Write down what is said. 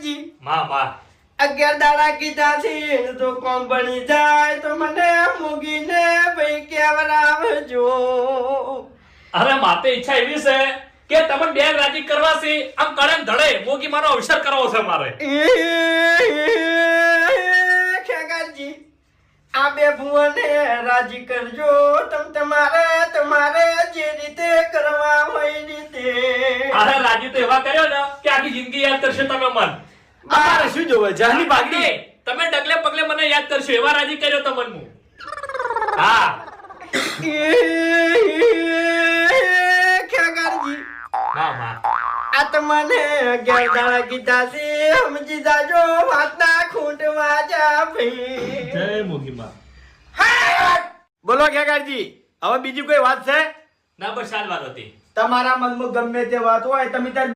ખેગારજી માં માં 11 દાડા કીધા છે તો કોમ બની જાય તો મને મૂગીને ભાઈ કેવરાવજો. અરે માતે ઈચ્છા એવી છે કે તમને બે રાજી કરવા છે આમ કળમ ધડે મોગી મારો અવસર કરવો છે મારે. ખેગારજી આ બે ભુવને રાજી કરજો. તમારે જે રીતે કરવા હોય રીતે. અરે રાજી તો એવા કર્યો ને કે આખી જિંદગી યાદ કરશે તમે મન. અમારે શું જોવે જાની પાઘડી તમે ડગલે પગલે મને યાદ કરશો એવા રાજી કર્યો તમને હું. હા ખેગારજી માં માં આ તમને 11 દાડા કીધા છે સમજી જાજો વાતના ખૂંટવા જા ભાઈ. જય મોગી માં. બોલો ખેગારજી હવે બીજી કોઈ વાત છે? ના બસ ચાલ વાત હતી. તમારા મનમાં ગમે તે વાત હોય તમે તાર